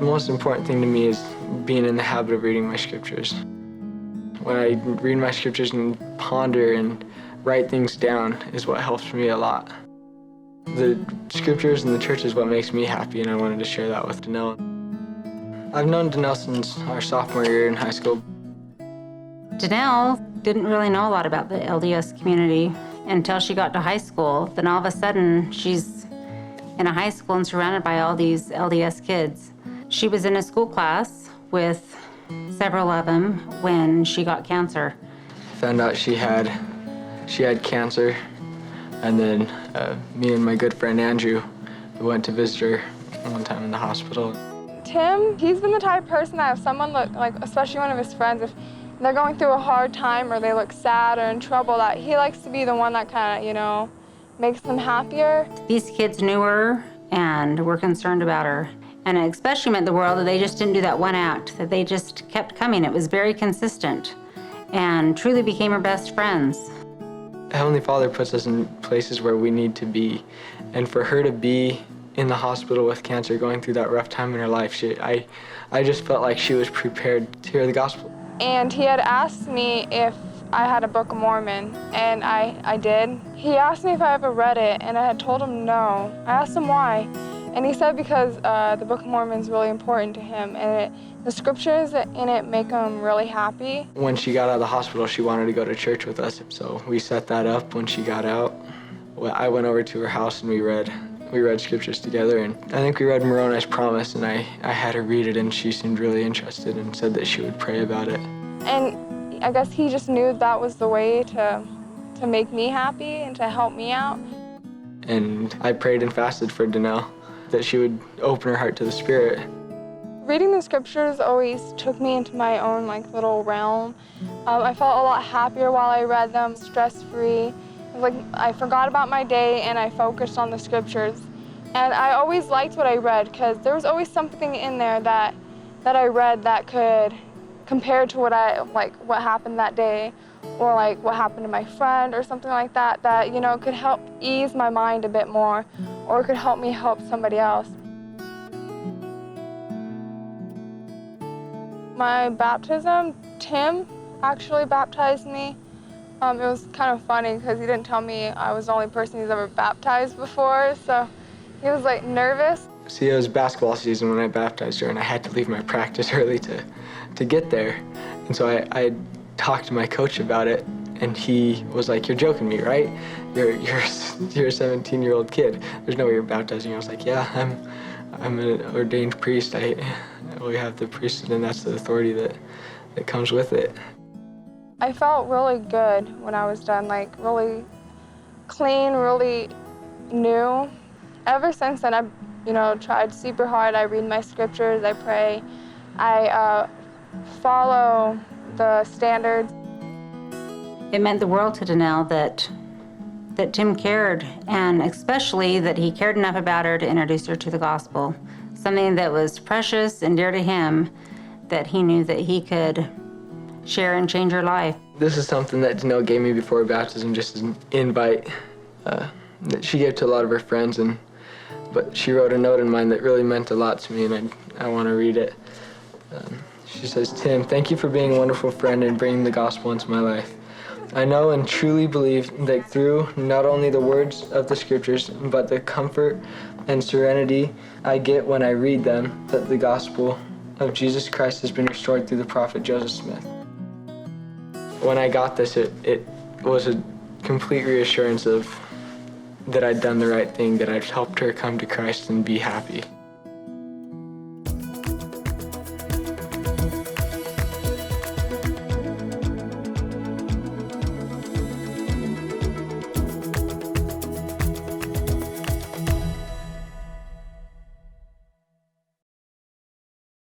most important thing to me is being in the habit of reading my scriptures. When I read my scriptures and ponder and write things down is what helps me a lot. The scriptures and the church is what makes me happy, and I wanted to share that with Danelle. I've known Danelle since our sophomore year in high school. Danelle didn't really know a lot about the LDS community until she got to high school. Then all of a sudden, she's in a high school and surrounded by all these LDS kids. She was in a school class with several of them when she got cancer. Found out she had cancer, and then me and my good friend Andrew, we went to visit her one time in the hospital. Tim, he's been the type of person that if someone especially one of his friends, if they're going through a hard time or they look sad or in trouble, that he likes to be the one that kind of, makes them happier. These kids knew her and were concerned about her. And it especially meant the world that they just didn't do that one act, that they just kept coming. It was very consistent and truly became her best friends. Heavenly Father puts us in places where we need to be. And for her to be in the hospital with cancer, going through that rough time in her life, I just felt like she was prepared to hear the gospel. And he had asked me if I had a Book of Mormon, and I did. He asked me if I ever read it, and I had told him no. I asked him why, and he said because the Book of Mormon is really important to him, and the scriptures in it make him really happy. When she got out of the hospital, she wanted to go to church with us, so we set that up when she got out. I went over to her house and we read scriptures together, and I think we read Moroni's Promise, and I had her read it, and she seemed really interested and said that she would pray about it. And I guess he just knew that was the way to make me happy and to help me out. And I prayed and fasted for Danelle, that she would open her heart to the Spirit. Reading the scriptures always took me into my own little realm. I felt a lot happier while I read them, stress-free. It was I forgot about my day and I focused on the scriptures. And I always liked what I read because there was always something in there that I read that could compare to what happened that day, or what happened to my friend or something like that, could help ease my mind a bit more, or could help me help somebody else. My baptism, Tim actually baptized me. It was kind of funny because he didn't tell me I was the only person he's ever baptized before, so he was nervous. See, it was basketball season when I baptized her, and I had to leave my practice early to get there. And so I talked to my coach about it, and he was like, "You're joking me, right? You're a 17-year-old kid. There's no way you're baptizing." I was like, "Yeah, I'm an ordained priest. We have the priesthood, and that's the authority that comes with it." I felt really good when I was done, really clean, really new. Ever since then, I've tried super hard. I read my scriptures, I pray, I follow the standards. It meant the world to Danelle that Tim cared, and especially that he cared enough about her to introduce her to the gospel, something that was precious and dear to him, that he knew that he could share and change her life. This is something that Danelle gave me before baptism, just as an invite that she gave to a lot of her friends, but she wrote a note in mine that really meant a lot to me, and I want to read it. She says, "Tim, thank you for being a wonderful friend and bringing the gospel into my life. I know and truly believe that through not only the words of the scriptures, but the comfort and serenity I get when I read them, that the gospel of Jesus Christ has been restored through the prophet Joseph Smith." When I got this, it was a complete reassurance that I'd done the right thing, that I'd helped her come to Christ and be happy.